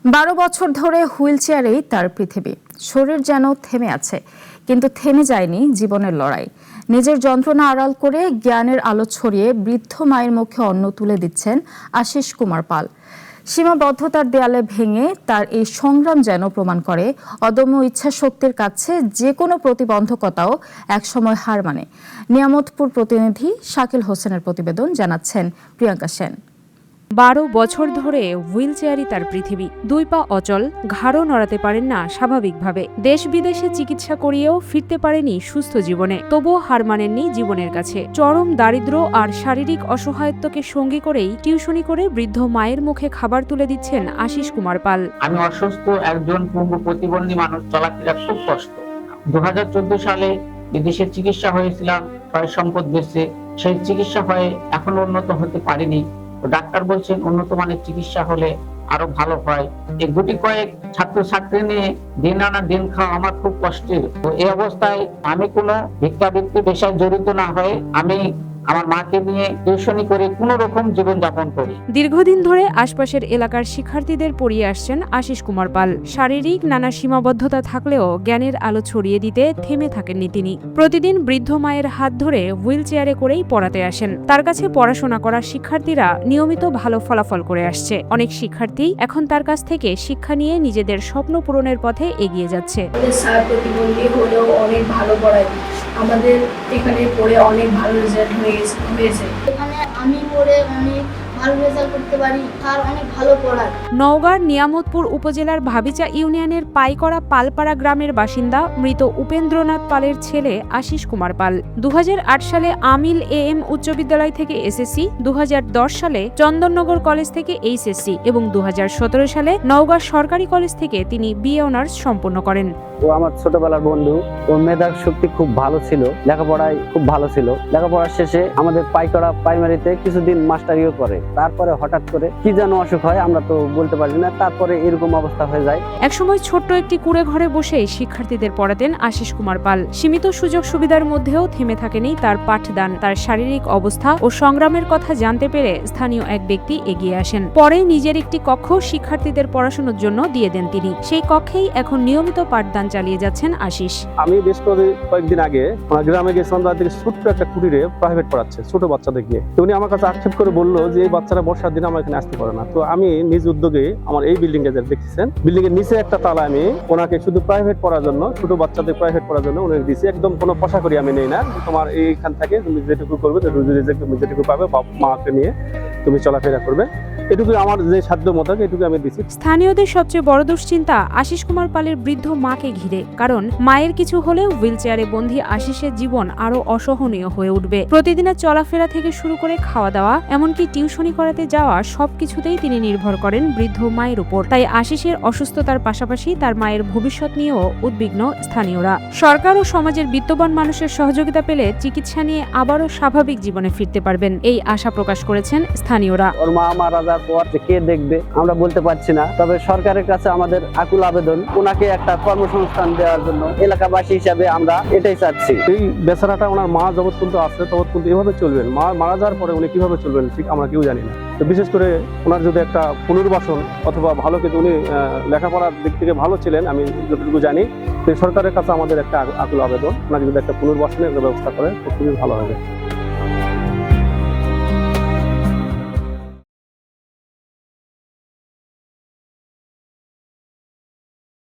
12 বছর ধরে হুইল চেয়ারেই তার পৃথিবী। শরীর যেন থেমে আছে, কিন্তু থেমে যায়নি জীবনের লড়াই। নিজের যন্ত্রণা আড়াল করে জ্ঞানের আলো ছড়িয়ে বৃদ্ধ মায়ের মুখে অন্ন তুলে দিচ্ছেন আশিস কুমার পাল। সীমাবদ্ধতার দেয়ালে ভেঙে তার এই সংগ্রাম যেন প্রমাণ করে অদম্য ইচ্ছাশক্তির কাছে যে কোনো প্রতিবন্ধকতাও একসময় হার মানে। নিয়ামতপুর প্রতিনিধি শাকিল হোসেনের প্রতিবেদন, জানাচ্ছেন প্রিয়াঙ্কা সেন। 12 বছর ধরে হুইল চেয়ারই তার পৃথিবী। 2 পা অচল, ঘাড়ও নড়াতে পারেন না স্বাভাবিকভাবে। দেশ বিদেশে চিকিৎসা করিয়েও ফিরতে পারেনি সুস্থ জীবনে। তবুও হার মানেননি জীবনের কাছে। চরম দারিদ্র্য আর শারীরিক অসহায়ত্বকে সঙ্গী করেই টিউশনি করে বৃদ্ধ মায়ের মুখে খাবার তুলে দিচ্ছেন আশিস কুমার পাল। আমি অসুস্থ একজন পঙ্গু প্রতিবন্ধী মানুষ, চলাফেরা খুব কষ্ট। 2014 সালে বিদেশে চিকিৎসা হয়েছিলাম, সয় সম্পদ বেঁচে সেই চিকিৎসা হয়ে এখনো উন্নত হতে পারিনি। ডাক্তার বলছেন উন্নত মানের চিকিৎসা হলে আরো ভালো হয়। এই গুটি কয়েক ছাত্রছাত্রী নিয়ে দিন আনা দিন খাওয়া আমার খুব কষ্টের। তো এই অবস্থায় আমি কোনো ভিক্ষাবৃত্তি পেশায় জড়িত না হয়ে আমি আমার মাকে নিয়ে টিউশনি করে কোনো রকম জীবন যাপন করি। দীর্ঘদিন ধরে আশপাশের এলাকার শিক্ষার্থীদের পড়িয়ে আসছেন আশিস কুমার পাল। শারীরিক নানা সীমাবদ্ধতা থাকলেও জ্ঞানের আলো ছড়িয়ে দিতে থেমে থাকেননি তিনি। প্রতিদিন বৃদ্ধ মায়ের হাত ধরে হুইল চেয়ারে করেই পড়াতে আসেন। তার কাছে পড়াশোনা করা শিক্ষার্থীরা নিয়মিত ভালো ফলাফল করে আসছে। অনেক শিক্ষার্থী এখন তার কাছ থেকে শিক্ষা নিয়ে নিজেদের স্বপ্ন পূরণের পথে এগিয়ে যাচ্ছে। স্যার প্রতিবন্ধী হলেও অনেক ভালো পড়ায়, আমাদের এখানে পড়ে অনেক ভালো রেজাল্ট হয়েছে। এখানে আমি পড়ে অনেক ভালো রেজাল্ট করতে পারি, আর অনেক ভালো পড়ায়। নওগাঁর নিয়ামতপুর উপজেলার ভাবিচা ইউনিয়নের পাইকড়া পালপাড়া গ্রামের বাসিন্দা মৃত উপেন্দ্রনাথ পালের ছেলে আশিস কুমার পাল। 2008 সালে আমিল AM উচ্চ বিদ্যালয় থেকে SSC, 2010 সালে চন্দননগর কলেজ থেকে HSC এবং 2017 সালে নওগাঁ সরকারি কলেজ থেকে তিনি BA অনার্স সম্পন্ন করেন। ও আমার ছোটবেলার বন্ধু। ওর মেধার শক্তি খুব ভালো ছিল, লেখাপড়ায় খুব ভালো ছিল। লেখাপড়ার শেষে আমাদের পাইকড়া প্রাইমারিতে কিছুদিন মাস্টারিও করে। তারপরে হঠাৎ করে কি যেন অসুখ হয়, আমরা তো বলতে পারি না। তারপরে এরকম অবস্থা হয়ে যায়। একসময় ছোট্ট একটি কুঁড়ে ঘরে বসেই শিক্ষার্থীদের পড়াতেন আশিস কুমার পাল। সীমিত সুযোগ সুবিধার মধ্যেও থেমে থাকেনি তার পাঠদান। তার শারীরিক অবস্থা ও সংগ্রামের কথা জানতে পেরে স্থানীয় এক ব্যক্তি এগিয়ে আসেন। পরে নিজের একটি কক্ষ শিক্ষার্থীদের পড়াশোনার জন্য দিয়ে দেন তিনি। সেই কক্ষেই এখন নিয়মিত পাঠদান চালিয়ে যাচ্ছেন আশিস। আমি বেশ কয়েকদিন আগে আমার গ্রামে গেছিলাম, তাদের ছোট্ট একটা কুটিরে প্রাইভেট পড়াচ্ছে ছোট বাচ্চাদেরকে। তো উনি আমার কাছে আক্ষেপ করে বললো যে এই বাচ্চারা বর্ষার দিনে আমার এখানে আসতে পারে না। তো আমি নিজ উদ্যোগে আমার এই বিল্ডিং এ দেখতেছেন, বিল্ডিং এর নিচে একটা তালা আমি ওনাকে শুধু প্রাইভেট পড়ার জন্য, ছোট বাচ্চাদের প্রাইভেট পড়ার জন্য উনি দিয়েছি। একদম কোনো পয়সা করি আমি নেই না, তোমার এইখান থেকে তুমি যেটুকু করবে, যেটুকু পাবে বাপ মাকে নিয়ে তুমি চলাফেরা করবে, এটুকু আমার যে সাধ্য মতো এটুকু আমি দিচ্ছি। স্থানীয়দের সবচেয়ে বড় দুশ্চিন্তা আশিস কুমার পালের বৃদ্ধ মাকে ঘিরে। কারণ মায়ের কিছু হলেও হুইল চেয়ারে বন্দী আশিসের জীবন আরো অসহনীয় হয়ে উঠবে। প্রতিদিনের চলাফেরা থেকে শুরু করে খাওয়া দাওয়া, এমনকি টিউশনি করাতে যাওয়া, সবকিছুতেই তিনি নির্ভর করেন বৃদ্ধ মায়ের উপর। তাই আশিসের অসুস্থতার পাশাপাশি তার মায়ের ভবিষ্যৎ নিয়েও উদ্বিগ্ন স্থানীয়রা। সরকার ও সমাজের বিত্তবান মানুষের সহযোগিতা পেলে চিকিৎসা নিয়ে আবারও স্বাভাবিক জীবনে ফিরতে পারবেন, এই আশা প্রকাশ করেছেন স্থানীয়রা। ওর মা মারা যাওয়ার পর কে দেখবে আমরা বলতে পারছি না। তবে সরকারের কাছে আমাদের আকুল আবেদন, ওনাকে একটা কর্মসংস্থান দেওয়ার জন্য এলাকাবাসী হিসাবে আমরা এটাই চাচ্ছি। এই বেচারাটা ওনার মা যতক্ষণ পর্যন্ত আছে ততক্ষণ পর্যন্ত এভাবে চলবেন। মা মারা যাওয়ার পরে উনি কিভাবে চলবেন ঠিক আমরা কেউ জানি না। তো বিশেষ করে ওনার যদি একটা পুনর্বাসন অথবা ভালো কিছু, উনি লেখাপড়ার দিক থেকে ভালো ছিলেন আমি যতটুকু জানি। তো সরকারের কাছে আমাদের একটা আকুল আবেদন, ওনাকে যদি একটা পুনর্বাসনের ব্যবস্থা করে খুবই ভালো হবে।